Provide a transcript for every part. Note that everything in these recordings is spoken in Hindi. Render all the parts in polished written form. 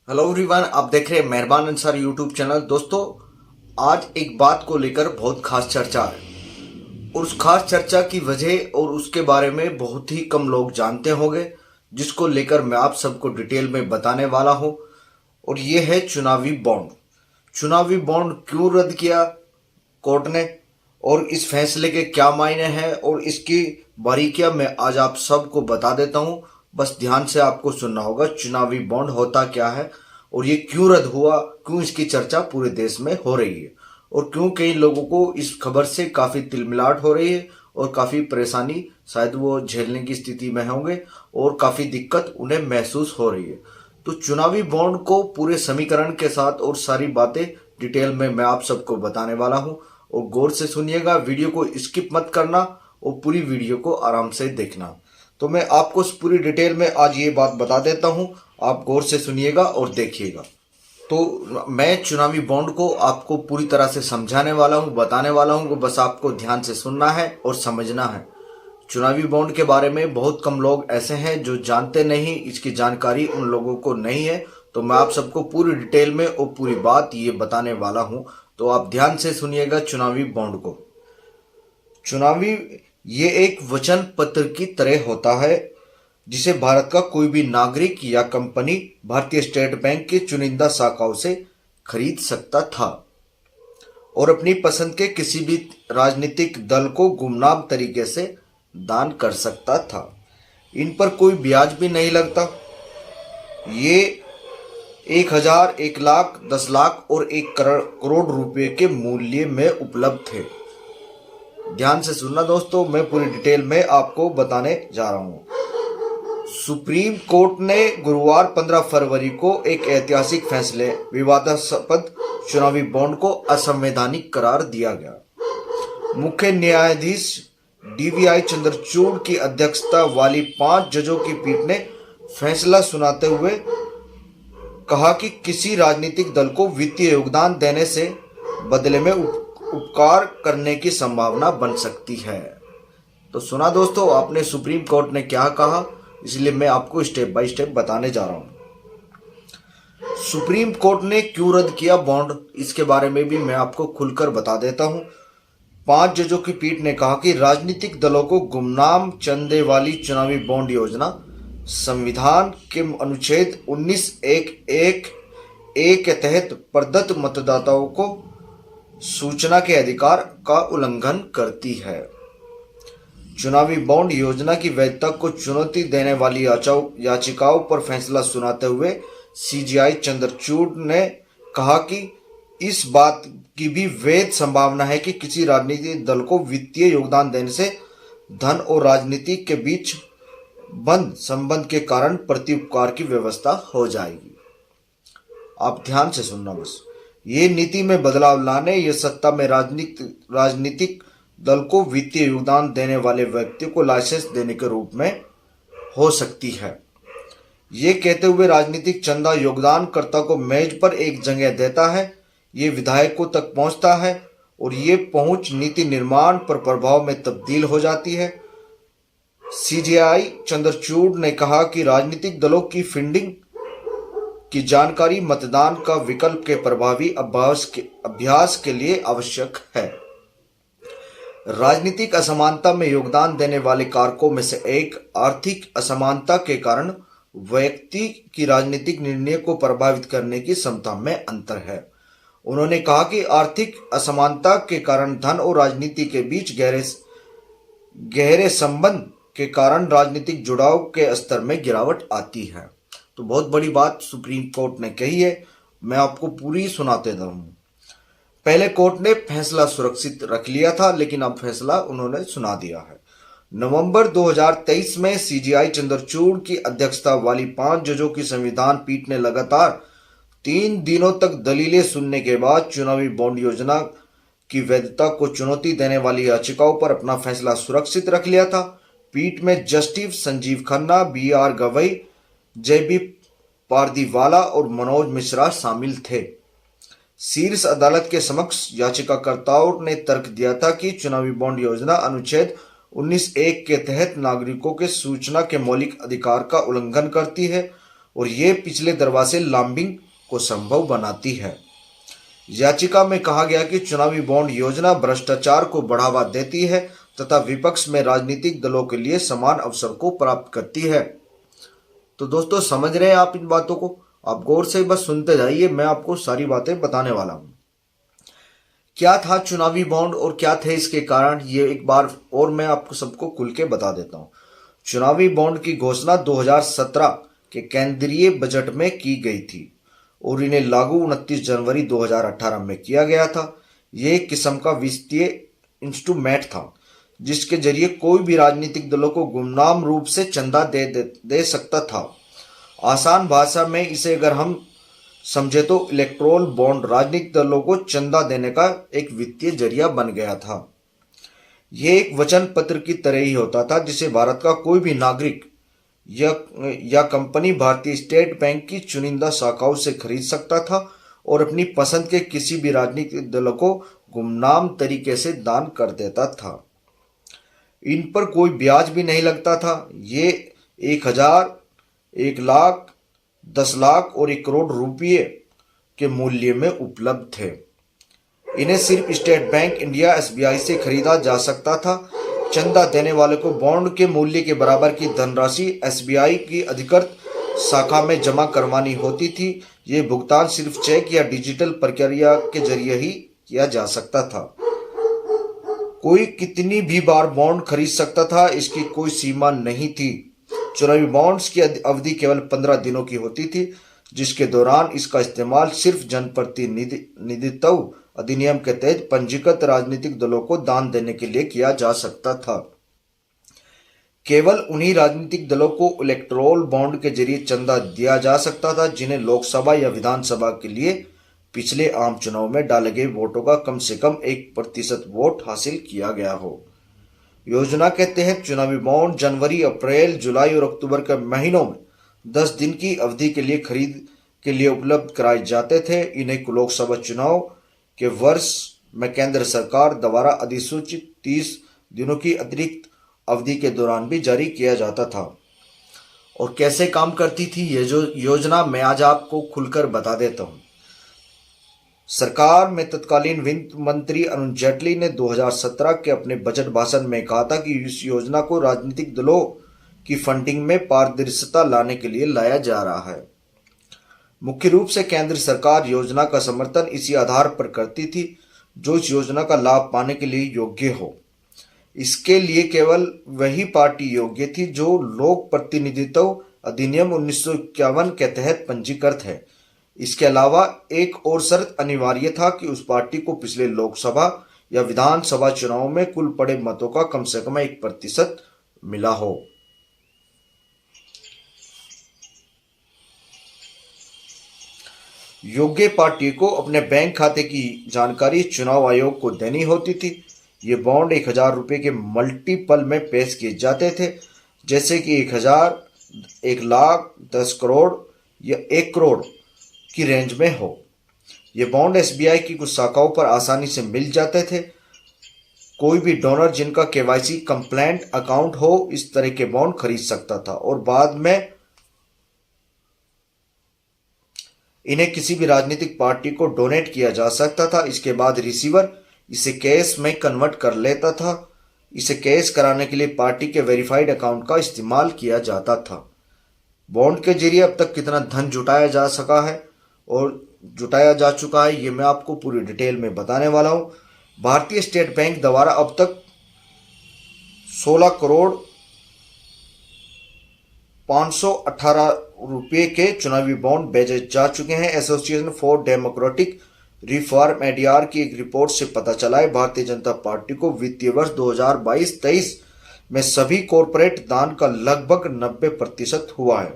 हेलो एवरीवन, आप देख रहे हैं मेहरबान अंसारी यूट्यूब चैनल। दोस्तों, आज एक बात को लेकर बहुत खास चर्चा है और उस खास चर्चा की वजह और उसके बारे में बहुत ही कम लोग जानते होंगे, जिसको लेकर मैं आप सबको डिटेल में बताने वाला हूं। और ये है चुनावी बॉन्ड। चुनावी बॉन्ड क्यों रद्द किया कोर्ट ने और इस फैसले के क्या मायने हैं और इसकी बारीकियां मैं आज आप सबको बता देता हूं। बस ध्यान से आपको सुनना होगा। चुनावी बॉन्ड होता क्या है और ये क्यों रद्द हुआ, क्यों इसकी चर्चा पूरे देश में हो रही है और क्यों कई लोगों को इस खबर से काफी तिलमिलाट हो रही है और काफी परेशानी शायद वो झेलने की स्थिति में होंगे और काफी दिक्कत उन्हें महसूस हो रही है। तो चुनावी बॉन्ड को पूरे समीकरण के साथ और सारी बातें डिटेल में मैं आप सबको बताने वाला हूं और गौर से सुनिएगा। वीडियो को स्किप मत करना और पूरी वीडियो को आराम से देखना। तो मैं आपको इस पूरी डिटेल में आज ये बात बता देता हूं, आप गौर से सुनिएगा और देखिएगा। तो मैं चुनावी बॉन्ड को आपको पूरी तरह से समझाने वाला हूं, बताने वाला हूं, बस आपको ध्यान से सुनना है और समझना है। चुनावी बॉन्ड के बारे में बहुत कम लोग ऐसे हैं जो जानते नहीं, इसकी जानकारी उन लोगों को नहीं है। तो मैं आप सबको पूरी डिटेल में और पूरी बात ये बताने वाला हूं, तो आप ध्यान से सुनिएगा चुनावी बॉन्ड को। चुनावी ये एक वचन पत्र की तरह होता है जिसे भारत का कोई भी नागरिक या कंपनी भारतीय स्टेट बैंक की चुनिंदा शाखाओं से खरीद सकता था और अपनी पसंद के किसी भी राजनीतिक दल को गुमनाम तरीके से दान कर सकता था। इन पर कोई ब्याज भी नहीं लगता। ये 1,000, 1,00,000, 10,00,000 और 1 करोड़ रुपए के मूल्य में उपलब्ध थे। ध्यान से सुनना दोस्तों, मैं पूरी डिटेल में आपको बताने जा रहा हूं। सुप्रीम कोर्ट ने गुरुवार 15 फरवरी को एक ऐतिहासिक फैसले विवादास्पद चुनावी बॉन्ड को असंवैधानिक करार दिया गया। मुख्य न्यायाधीश डीवीआई चंद्रचूड़ की अध्यक्षता वाली 5 जजों की पीठ ने फैसला सुनाते हुए कहा कि किसी राजनीतिक दल को वित्तीय योगदान देने से बदले में उपकार करने की संभावना बन सकती है। तो सुना दोस्तों आपने, सुप्रीम कोर्ट ने क्या कहा, इसलिए मैं आपको स्टेप बाय स्टेप बताने जा रहा हूं। सुप्रीम कोर्ट ने क्यों रद्द किया बॉन्ड, इसके बारे में भी मैं आपको खुलकर बता देता हूं। 5 जजों की पीठ ने कहा कि राजनीतिक दलों को गुमनाम चंदे वाली चुनावी बॉन्ड योजना संविधान के अनुच्छेद 19(1)(1) के तहत प्रदत्त मतदाताओं को सूचना के अधिकार का उल्लंघन करती है। चुनावी बॉन्ड योजना की वैधता को चुनौती देने वाली याचिकाओं पर फैसला सुनाते हुए सीजेआई चंद्रचूड़ ने कहा कि इस बात की भी वैध संभावना है कि किसी राजनीतिक दल को वित्तीय योगदान देने से धन और राजनीति के बीच बंद संबंध के कारण प्रत्युपकार की व्यवस्था हो जाएगी। आप ध्यान से सुनना बस। ये नीति में बदलाव लाने, ये सत्ता में राजनीतिक दल को वित्तीय योगदान देने वाले व्यक्ति को लाइसेंस देने के रूप में हो सकती है। ये कहते हुए राजनीतिक चंदा योगदानकर्ता को मेज पर एक जगह देता है, ये विधायकों तक पहुंचता है और ये पहुंच नीति निर्माण पर प्रभाव में तब्दील हो जाती है। सीजेआई चंद्रचूड़ ने कहा कि राजनीतिक दलों की फंडिंग की जानकारी मतदान का विकल्प के प्रभावी अभ्यास के लिए आवश्यक है। राजनीतिक असमानता में योगदान देने वाले कारकों में से एक आर्थिक असमानता के कारण व्यक्ति की राजनीतिक निर्णय को प्रभावित करने की क्षमता में अंतर है। उन्होंने कहा कि आर्थिक असमानता के कारण धन और राजनीति के बीच गहरे संबंध के कारण राजनीतिक जुड़ाव के स्तर में गिरावट आती है। तो बहुत बड़ी बात सुप्रीम कोर्ट ने कही है, मैं आपको पूरी सुनाते रहूं। पहले कोर्ट ने फैसला सुरक्षित रख लिया था, लेकिन अब फैसला उन्होंने सुना दिया है। नवंबर 2023 में सीजेआई चंद्रचूड़ की अध्यक्षता वाली 5 जजों की संविधान पीठ ने लगातार 3 दिनों तक दलीलें सुनने के बाद चुनावी बॉन्ड योजना की वैधता को चुनौती देने वाली याचिकाओं पर अपना फैसला सुरक्षित रख लिया था। पीठ में justice Sanjeev Khanna, BR Gavai, JB Pardiwala और मनोज मिश्रा शामिल थे। शीर्ष अदालत के समक्ष याचिकाकर्ताओं ने तर्क दिया था कि चुनावी बॉन्ड योजना अनुच्छेद 19(1) के तहत नागरिकों के सूचना के मौलिक अधिकार का उल्लंघन करती है और ये पिछले दरवाजे लॉबिंग को संभव बनाती है। याचिका में कहा गया कि चुनावी बॉन्ड योजना भ्रष्टाचार को बढ़ावा देती है तथा विपक्ष में राजनीतिक दलों के लिए समान अवसर को प्राप्त करती है। तो दोस्तों, समझ रहे हैं आप इन बातों को? आप गौर से बस सुनते जाइए, मैं आपको सारी बातें बताने वाला हूं। क्या था चुनावी बॉन्ड और क्या थे इसके कारण, ये एक बार और मैं आपको सबको खुल के बता देता हूं। चुनावी बॉन्ड की घोषणा 2017 के केंद्रीय बजट में की गई थी और इन्हें लागू 29 जनवरी 2018 में किया गया था। ये एक किस्म का वित्तीय इंस्ट्रूमेंट था जिसके जरिए कोई भी राजनीतिक दलों को गुमनाम रूप से चंदा दे सकता था। आसान भाषा में इसे अगर हम समझे तो इलेक्टोरल बॉन्ड राजनीतिक दलों को चंदा देने का एक वित्तीय जरिया बन गया था। यह एक वचन पत्र की तरह ही होता था जिसे भारत का कोई भी नागरिक या कंपनी भारतीय स्टेट बैंक की चुनिंदा शाखाओं से खरीद सकता था और अपनी पसंद के किसी भी राजनीतिक दल को गुमनाम तरीके से दान कर देता था। इन पर कोई ब्याज भी नहीं लगता था। ये 1,000, 1 लाख, 10 लाख और 1 करोड़ रुपये के मूल्य में उपलब्ध थे। इन्हें सिर्फ स्टेट बैंक इंडिया SBI से खरीदा जा सकता था। चंदा देने वाले को बॉन्ड के मूल्य के बराबर की धनराशि SBI की अधिकृत शाखा में जमा करवानी होती थी। ये भुगतान सिर्फ चेक या डिजिटल प्रक्रिया के जरिए ही किया जा सकता था। कोई कितनी भी बार बॉन्ड खरीद सकता था, इसकी कोई सीमा नहीं थी। चुनावी बॉन्ड्स की अवधि केवल 15 दिनों की होती थी, जिसके दौरान इसका इस्तेमाल सिर्फ जनप्रतिनिधित्व अधिनियम के तहत पंजीकृत राजनीतिक दलों को दान देने के लिए किया जा सकता था। केवल उन्हीं राजनीतिक दलों को इलेक्टोरल बॉन्ड के जरिए चंदा दिया जा सकता था जिन्हें लोकसभा या विधानसभा के लिए पिछले आम चुनाव में डाले गए वोटों का कम से कम 1% वोट हासिल किया गया हो। योजना के तहत चुनावी बॉन्ड जनवरी, अप्रैल, जुलाई और अक्टूबर के महीनों में 10 दिन की अवधि के लिए खरीद के लिए उपलब्ध कराए जाते थे। इन्हें लोकसभा चुनाव के वर्ष में केंद्र सरकार द्वारा अधिसूचित 30 दिनों की अतिरिक्त अवधि के दौरान भी जारी किया जाता था। और कैसे काम करती थी ये जो योजना, मैं आज आपको खुलकर बता देता हूं। सरकार में तत्कालीन वित्त मंत्री अरुण जेटली ने 2017 के अपने बजट भाषण में कहा था कि इस योजना को राजनीतिक दलों की फंडिंग में पारदर्शिता लाने के लिए लाया जा रहा है। मुख्य रूप से केंद्र सरकार योजना का समर्थन इसी आधार पर करती थी जो इस योजना का लाभ पाने के लिए योग्य हो। इसके लिए केवल वही पार्टी योग्य थी जो लोक प्रतिनिधित्व अधिनियम 1951 के तहत पंजीकृत है। इसके अलावा एक और शर्त अनिवार्य था कि उस पार्टी को पिछले लोकसभा या विधानसभा चुनाव में कुल पड़े मतों का कम से कम 1% मिला हो। योग्य पार्टी को अपने बैंक खाते की जानकारी चुनाव आयोग को देनी होती थी। ये बॉन्ड 1,000 रुपये के मल्टीपल में पेश किए जाते थे, जैसे कि 1,000, 1 लाख, 10 करोड़ या 1 करोड़ की रेंज में हो। ये बॉन्ड SBI की कुछ शाखाओं पर आसानी से मिल जाते थे। कोई भी डोनर जिनका KYC कंप्लायंट अकाउंट हो इस तरह के बॉन्ड खरीद सकता था और बाद में इन्हें किसी भी राजनीतिक पार्टी को डोनेट किया जा सकता था। इसके बाद रिसीवर इसे कैश में कन्वर्ट कर लेता था। इसे कैश कराने के लिए पार्टी के वेरीफाइड अकाउंट का इस्तेमाल किया जाता था। बॉन्ड के जरिए अब तक कितना धन जुटाया जा सका है और जुटाया जा चुका है, ये मैं आपको पूरी डिटेल में बताने वाला हूं। भारतीय स्टेट बैंक द्वारा अब तक 16 करोड़ 518 रुपये के चुनावी बॉन्ड भेजे जा चुके हैं। Association for democratic reform ADR की एक रिपोर्ट से पता चला है भारतीय जनता पार्टी को वित्तीय वर्ष 2022-23 में सभी कॉरपोरेट दान का लगभग 90% हुआ है।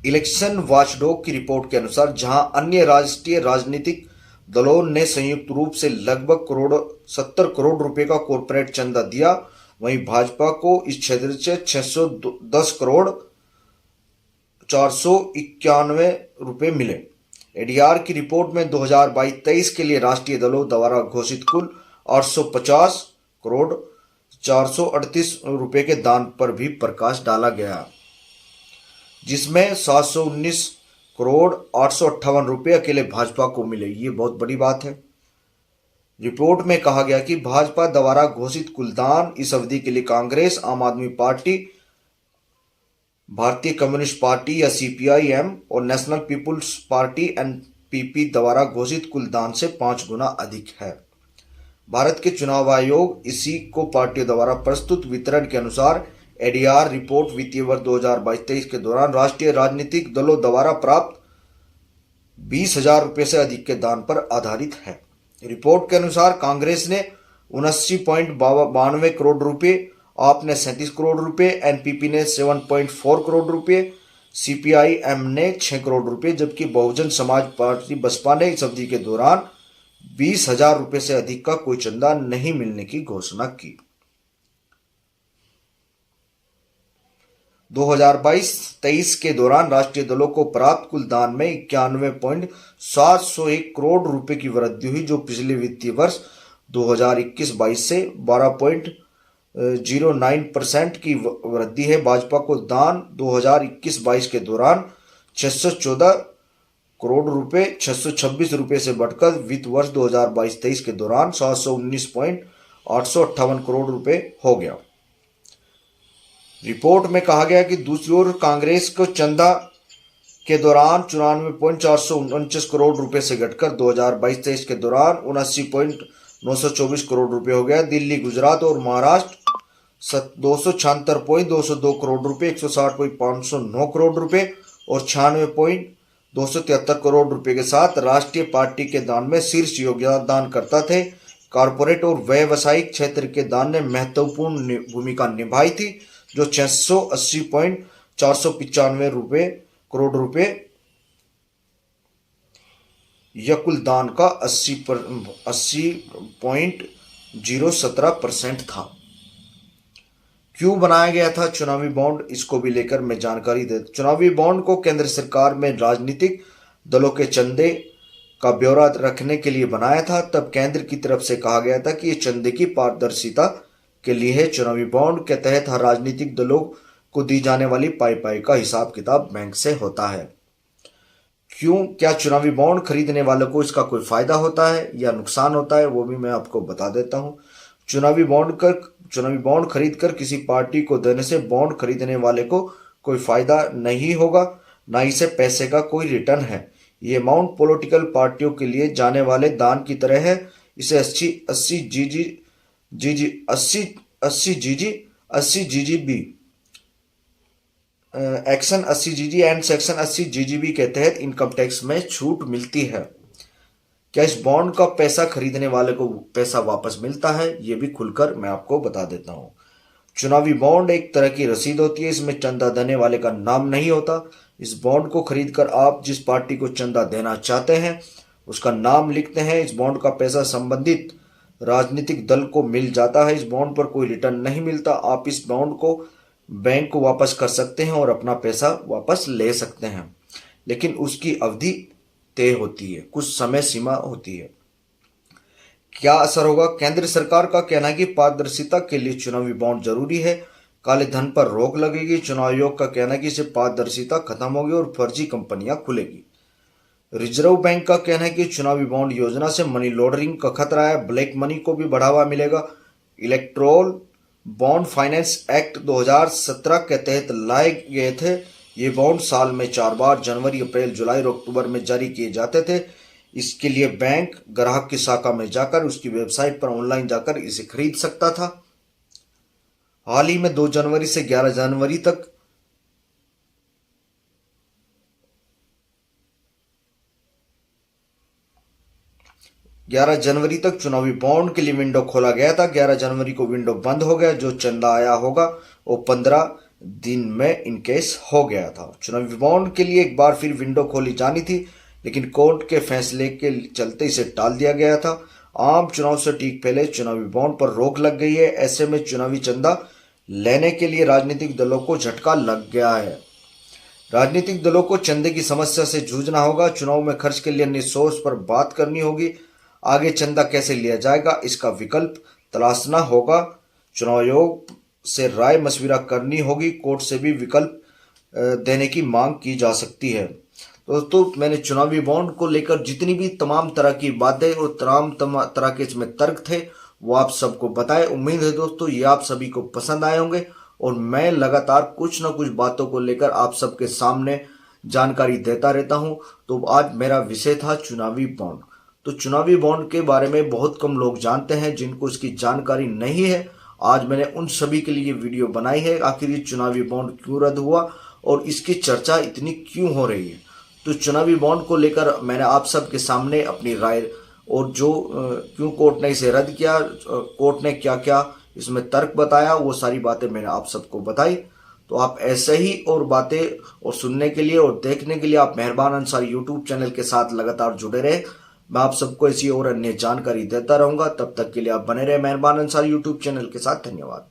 इलेक्शन वॉचडॉग की रिपोर्ट के अनुसार जहां अन्य राष्ट्रीय राजनीतिक दलों ने संयुक्त रूप से लगभग 70 करोड़ रुपए का कॉरपोरेट चंदा दिया, वहीं भाजपा को इस क्षेत्र से 610 करोड़ 491 रुपए मिले। ADR की रिपोर्ट में 2022-23 के लिए राष्ट्रीय दलों द्वारा घोषित कुल 850 करोड़ 438 रुपए के दान पर भी प्रकाश डाला गया। जिसमें 719 करोड़ 858 रुपये अकेले भाजपा को मिले। ये बहुत बड़ी बात है। रिपोर्ट में कहा गया कि भाजपा द्वारा घोषित कुल दान इस अवधि के लिए कांग्रेस, आम आदमी पार्टी, भारतीय कम्युनिस्ट पार्टी या सीपीआई-एम और नेशनल पीपुल्स पार्टी एनपीपी द्वारा घोषित कुल दान से 5 गुना अधिक है। भारत के चुनाव आयोग इसी को पार्टियों द्वारा प्रस्तुत वितरण के अनुसार एडीआर रिपोर्ट वित्तीय वर्ष 2022-23 के दौरान राष्ट्रीय राजनीतिक दलों द्वारा प्राप्त 20,000 रुपये से अधिक के दान पर आधारित है। रिपोर्ट के अनुसार कांग्रेस ने 79.92 करोड़ रुपए, आप ने 37 करोड़ रुपए, एनपीपी ने 7.4 करोड़ रुपए, सीपीआई-एम ने 6 करोड़ रुपए, जबकि बहुजन समाज पार्टी बसपा ने इस अवधि के दौरान 20,000 रुपये से अधिक का कोई चंदा नहीं मिलने की घोषणा की। 2022-23 के दौरान राष्ट्रीय दलों को प्राप्त कुल दान में 91.701 करोड़ रुपए की वृद्धि हुई, जो पिछले वित्तीय वर्ष 2021-22 से 12.09% की वृद्धि है। भाजपा को दान 2021-22 के दौरान 614 करोड़ रुपए 626 रुपए से बढ़कर वित्त वर्ष 2022-23 के दौरान 719.858 करोड़ रुपए हो गया। रिपोर्ट में कहा गया कि दूसरी ओर कांग्रेस को चंदा के दौरान 94.449 करोड़ रुपए से घटकर 2022-23 के दौरान 79.924 करोड़ रुपए हो गया। दिल्ली, गुजरात और महाराष्ट्र 276.202 करोड़ रुपए, 160.509 करोड़ रुपए और 96.273 करोड़ रुपए के साथ राष्ट्रीय पार्टी के दान में शीर्ष योगदान करता थे। कॉरपोरेट और व्यावसायिक क्षेत्र के दान ने महत्वपूर्ण भूमिका निभाई थी, जो 680.495 करोड़ रुपए या कुल दान का 80.017% था। क्यों बनाया गया था चुनावी बॉन्ड, इसको भी लेकर मैं जानकारी दे। चुनावी बॉन्ड को केंद्र सरकार में राजनीतिक दलों के चंदे का ब्यौरा रखने के लिए बनाया था। तब केंद्र की तरफ से कहा गया था कि ये चंदे की पारदर्शिता के लिए है। चुनावी बॉन्ड के तहत हर राजनीतिक दलों को दी जाने वाली पाई का हिसाब किताब बैंक से होता है। क्या चुनावी बॉन्ड खरीदने वालों को इसका कोई फायदा होता है या नुकसान होता है, वो भी मैं आपको बता देता हूं। चुनावी बॉन्ड खरीदकर किसी पार्टी को देने से बॉन्ड खरीदने वाले को कोई फायदा नहीं होगा, ना इसे पैसे का कोई रिटर्न है। ये अमाउंट पॉलिटिकल पार्टियों के लिए जाने वाले दान की तरह है। इसे 80 जीजीबी एक्शन 80 जीजी एंड सेक्शन 80 जीजीबी के तहत इनकम टैक्स में छूट मिलती है। क्या इस बॉन्ड का पैसा खरीदने वाले को पैसा वापस मिलता है, ये भी खुलकर मैं आपको बता देता हूं। चुनावी बॉन्ड एक तरह की रसीद होती है, इसमें चंदा देने वाले का नाम नहीं होता। इस बॉन्ड को खरीदकर आप जिस पार्टी को चंदा देना चाहते हैं उसका नाम लिखते हैं। इस बॉन्ड का पैसा संबंधित राजनीतिक दल को मिल जाता है। इस बॉन्ड पर कोई रिटर्न नहीं मिलता। आप इस बॉन्ड को बैंक को वापस कर सकते हैं और अपना पैसा वापस ले सकते हैं, लेकिन उसकी अवधि तय होती है, कुछ समय सीमा होती है। क्या असर होगा? केंद्र सरकार का कहना है कि पारदर्शिता के लिए चुनावी बॉन्ड जरूरी है, काले धन पर रोक लगेगी। चुनाव आयोग का कहना है कि इससे पारदर्शिता खत्म होगी और फर्जी कंपनियां खुलेगी। रिजर्व बैंक का कहना है कि चुनावी बॉन्ड योजना से मनी लॉन्ड्रिंग का खतरा है, ब्लैक मनी को भी बढ़ावा मिलेगा। इलेक्ट्रोल बॉन्ड फाइनेंस एक्ट 2017 के तहत लाए गए थे। ये बॉन्ड साल में 4 बार जनवरी, अप्रैल, जुलाई और अक्टूबर में जारी किए जाते थे। इसके लिए बैंक ग्राहक की शाखा में जाकर उसकी वेबसाइट पर ऑनलाइन जाकर इसे खरीद सकता था। हाल ही में 2 जनवरी से 11 जनवरी तक चुनावी बॉन्ड के लिए विंडो खोला गया था। 11 जनवरी को विंडो बंद हो गया। जो चंदा आया होगा वो 15 दिन में इनकेस हो गया था। चुनावी बॉन्ड के लिए एक बार फिर विंडो खोली जानी थी, लेकिन कोर्ट के फैसले के चलते इसे टाल दिया गया था। आम चुनाव से ठीक पहले चुनावी बॉन्ड पर रोक लग गई है। ऐसे में चुनावी चंदा लेने के लिए राजनीतिक दलों को झटका लग गया है। राजनीतिक दलों को चंदे की समस्या से जूझना होगा। चुनाव में खर्च के लिए अन्य सोर्स पर बात करनी होगी। आगे चंदा कैसे लिया जाएगा, इसका विकल्प तलाशना होगा। चुनाव आयोग से राय मशविरा करनी होगी। कोर्ट से भी विकल्प देने की मांग की जा सकती है। दोस्तों, मैंने चुनावी बॉन्ड को लेकर जितनी भी तमाम तरह की बातें और तमाम तरह के इसमें तर्क थे वो आप सबको बताए। उम्मीद है दोस्तों ये आप सभी को पसंद आए होंगे और मैं लगातार कुछ ना कुछ बातों को लेकर आप सबके सामने जानकारी देता रहता हूं। तो आज मेरा विषय था चुनावी बॉन्ड। तो चुनावी बॉन्ड के बारे में बहुत कम लोग जानते हैं, जिनको इसकी जानकारी नहीं है। आज मैंने उन सभी के लिए वीडियो बनाई है, आखिर ये चुनावी बॉन्ड क्यों रद्द हुआ और इसकी चर्चा इतनी क्यों हो रही है। तो चुनावी बॉन्ड को लेकर मैंने आप सबके सामने अपनी राय और जो क्यों कोर्ट ने इसे रद्द किया, कोर्ट ने क्या क्या इसमें तर्क बताया, वो सारी बातें मैंने आप सबको बताई। तो आप ऐसे ही और बातें और सुनने के लिए और देखने के लिए आप मेहरबान अंसारी यूट्यूब चैनल के साथ लगातार जुड़े रहे। मैं आप सबको ऐसी और अन्य जानकारी देता रहूंगा। तब तक के लिए आप बने रहे मेहरबान अंसारी यूट्यूब चैनल के साथ। धन्यवाद।